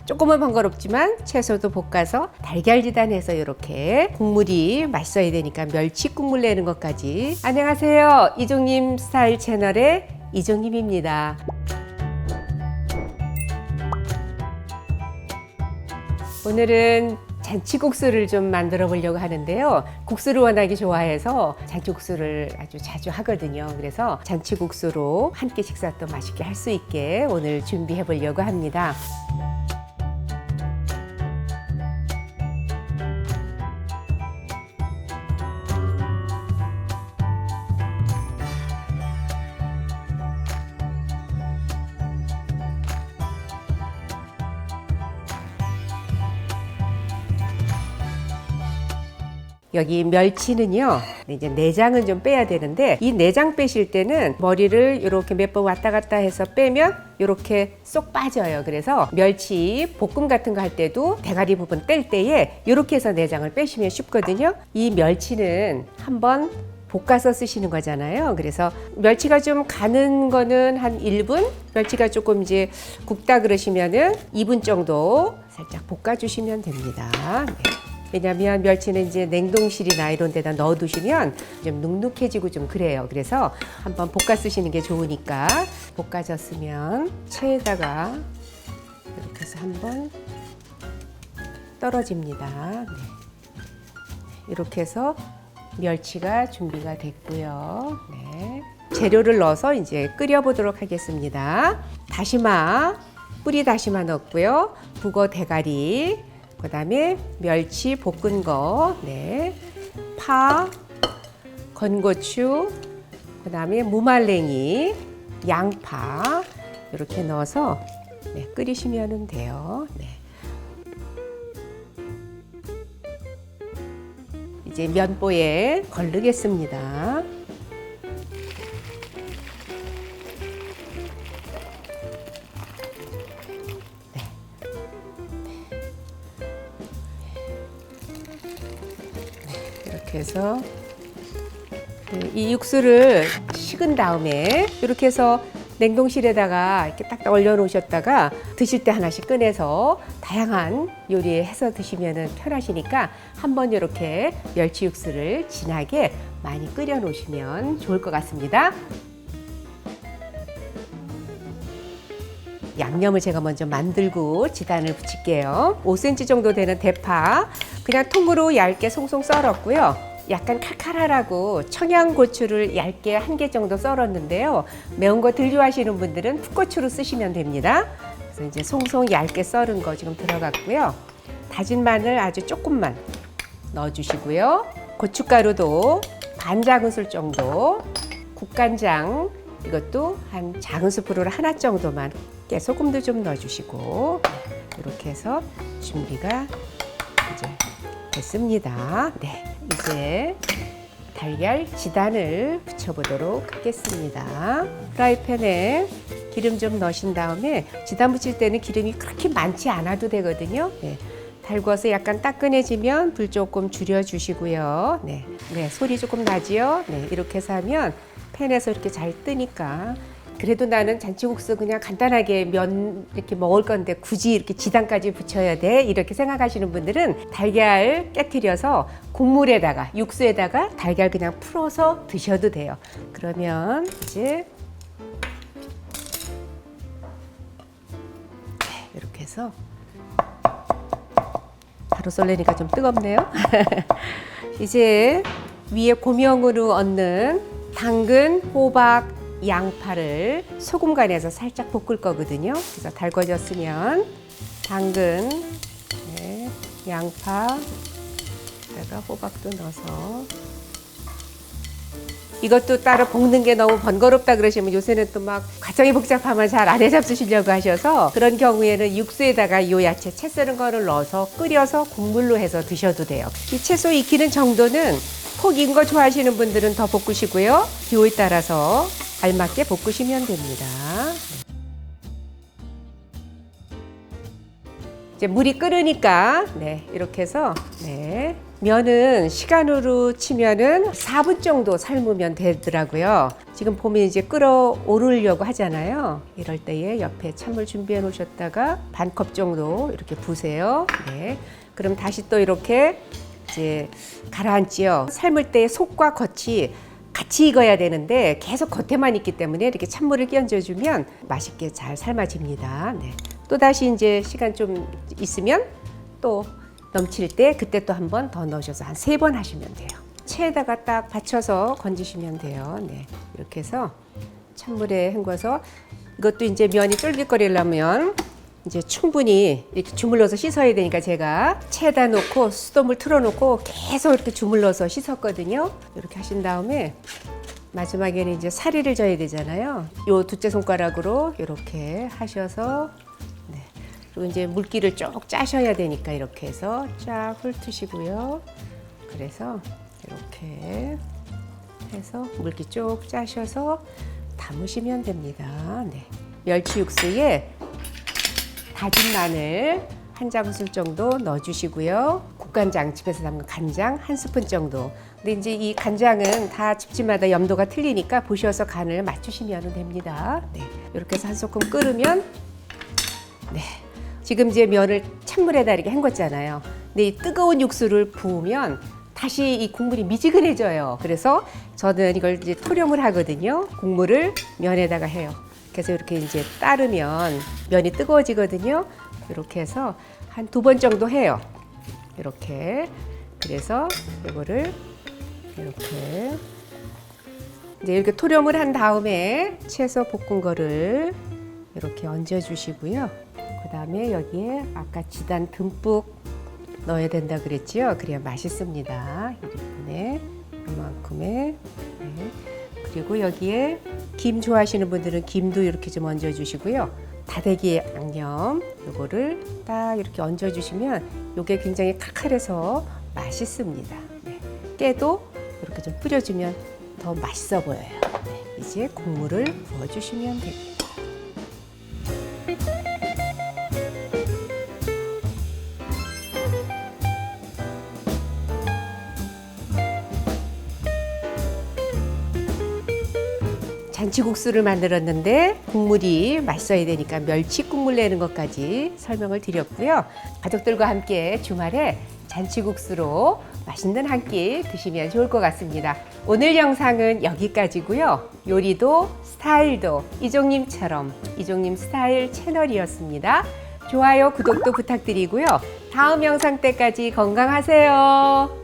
조금은 번거롭지만 채소도 볶아서 달걀지단해서 이렇게 국물이 맛있어야 되니까 멸치 국물 내는 것까지. 안녕하세요. 이종님 스타일 채널의 이종님입니다. 오늘은 잔치국수를 좀 만들어 보려고 하는데요. 국수를 워낙에 좋아해서 잔치국수를 아주 자주 하거든요. 그래서 잔치국수로 한 끼 식사 또 맛있게 할 수 있게 오늘 준비해 보려고 합니다. 여기 멸치는요, 이제 내장은 좀 빼야 되는데, 이 내장 빼실 때는 머리를 이렇게 몇 번 왔다 갔다 해서 빼면 이렇게 쏙 빠져요. 그래서 멸치 볶음 같은 거 할 때도 대가리 부분 뗄 때에 이렇게 해서 내장을 빼시면 쉽거든요. 이 멸치는 한번 볶아서 쓰시는 거잖아요. 그래서 멸치가 좀 가는 거는 한 1분, 멸치가 조금 이제 굽다 그러시면은 2분 정도 살짝 볶아주시면 됩니다. 네. 왜냐하면 멸치는 이제 냉동실이나 이런 데다 넣어두시면 좀 눅눅해지고 좀 그래요. 그래서 한번 볶아 쓰시는 게 좋으니까 볶아졌으면 체에다가 이렇게 해서 한번 떨어집니다. 네. 이렇게 해서 멸치가 준비가 됐고요. 네. 재료를 넣어서 이제 끓여보도록 하겠습니다. 다시마, 뿌리 다시마 넣었고요. 북어 대가리, 그 다음에 멸치 볶은 거, 네. 파, 건고추, 그 다음에 무말랭이, 양파 이렇게 넣어서 네, 끓이시면 돼요. 네. 이제 면보에 걸르겠습니다. 이렇게 해서 이 육수를 식은 다음에 이렇게 해서 냉동실에다가 이렇게 딱 얼려 놓으셨다가 드실 때 하나씩 꺼내서 다양한 요리에 해서 드시면 편하시니까 한번 이렇게 멸치 육수를 진하게 많이 끓여 놓으시면 좋을 것 같습니다. 양념을 제가 먼저 만들고 지단을 붙일게요. 5cm 정도 되는 대파 그냥 통으로 얇게 송송 썰었고요. 약간 칼칼하라고 청양고추를 얇게 1개 정도 썰었는데요. 매운 거 덜 좋아하시는 분들은 풋고추로 쓰시면 됩니다. 그래서 이제 송송 얇게 썰은 거 지금 들어갔고요. 다진 마늘 아주 조금만 넣어주시고요. 고춧가루도 반 작은술 정도, 국간장 이것도 한 작은스푼으로 하나 정도만, 깨소금도 좀 넣어주시고 이렇게 해서 준비가 이제 됐습니다. 네, 이제 달걀 지단을 붙여보도록 하겠습니다. 프라이팬에 기름 좀 넣으신 다음에 지단 붙일 때는 기름이 그렇게 많지 않아도 되거든요. 네, 달궈서 약간 따끈해지면 불 조금 줄여주시고요. 네, 네, 소리 조금 나지요? 네, 이렇게 해서 하면 팬에서 이렇게 잘 뜨니까. 그래도 나는 잔치국수 그냥 간단하게 면 이렇게 먹을 건데 굳이 이렇게 지단까지 붙여야 돼? 이렇게 생각하시는 분들은 달걀 깨트려서 국물에다가 육수에다가 달걀 그냥 풀어서 드셔도 돼요. 그러면 이제 이렇게 해서 바로 썰려니까 좀 뜨겁네요. 이제 위에 고명으로 얹는 당근, 호박, 양파를 소금 간에서 살짝 볶을 거거든요. 그래서 달궈졌으면 당근, 네, 양파, 그다가 호박도 넣어서 이것도 따로 볶는 게 너무 번거롭다 그러시면 요새는 또 막 과정이 복잡하면 잘 안 해잡수시려고 하셔서 그런 경우에는 육수에다가 요 야채 채 썰은 거를 넣어서 끓여서 국물로 해서 드셔도 돼요. 이 채소 익히는 정도는 폭 익은 거 좋아하시는 분들은 더 볶으시고요. 기호에 따라서 알맞게 볶으시면 됩니다. 이제 물이 끓으니까 네, 이렇게 해서 네, 면은 시간으로 치면은 4분 정도 삶으면 되더라고요. 지금 보면 이제 끓어오르려고 하잖아요. 이럴 때에 옆에 찬물 준비해 놓으셨다가 반 컵 정도 이렇게 부으세요. 네. 그럼 다시 또 이렇게 이제 가라앉지요. 삶을 때 속과 겉이 같이 익어야 되는데 계속 겉에만 있기 때문에 이렇게 찬물을 끼얹어주면 맛있게 잘 삶아집니다. 네. 또 다시 이제 시간 좀 있으면 또 넘칠 때 그때 또 한 번 더 넣으셔서 한 3번 하시면 돼요. 체에다가 딱 받쳐서 건지시면 돼요. 네. 이렇게 해서 찬물에 헹궈서 이것도 이제 면이 쫄깃거리려면 이제 충분히 이렇게 주물러서 씻어야 되니까 제가 체에다 놓고 수돗물 틀어놓고 계속 이렇게 주물러서 씻었거든요. 이렇게 하신 다음에 마지막에는 이제 사리를 져야 되잖아요. 요 두째 손가락으로 이렇게 하셔서 네. 그리고 이제 물기를 쭉 짜셔야 되니까 이렇게 해서 쫙 훑으시고요. 그래서 이렇게 해서 물기 쭉 짜셔서 담으시면 됩니다. 네. 멸치 육수에 다진 마늘 한 장술 정도 넣어주시고요. 국간장, 집에서 담근 간장 한 스푼 정도. 근데 이제 이 간장은 다 집집마다 염도가 틀리니까 보셔서 간을 맞추시면 됩니다. 네. 이렇게 해서 한 소끔 끓으면 네. 지금 이제 면을 찬물에다 이렇게 헹궜잖아요. 근데 이 뜨거운 육수를 부으면 다시 이 국물이 미지근해져요. 그래서 저는 이걸 이제 토렴을 하거든요. 국물을 면에다가 해요. 그래서 이렇게 이제 따르면 면이 뜨거워지거든요. 이렇게 해서 한 2번 정도 해요. 이렇게. 그래서 이거를 이렇게 이제 이렇게 토렴을 한 다음에 채소 볶은 거를 이렇게 얹어 주시고요. 그다음에 여기에 아까 지단 듬뿍 넣어야 된다 그랬지요. 그래야 맛있습니다. 1인분에 이만큼의. 네. 그리고 여기에 김 좋아하시는 분들은 김도 이렇게 좀 얹어 주시고요. 다대기 양념 요거를 딱 이렇게 얹어 주시면 요게 굉장히 칼칼해서 맛있습니다. 네. 깨도 이렇게 좀 뿌려주면 더 맛있어 보여요. 네. 이제 국물을 부어 주시면 됩니다. 잔치국수를 만들었는데 국물이 맛있어야 되니까 멸치 국물 내는 것까지 설명을 드렸고요. 가족들과 함께 주말에 잔치국수로 맛있는 한 끼 드시면 좋을 것 같습니다. 오늘 영상은 여기까지고요. 요리도 스타일도 이종님처럼 이종님 스타일 채널이었습니다. 좋아요, 구독도 부탁드리고요. 다음 영상 때까지 건강하세요.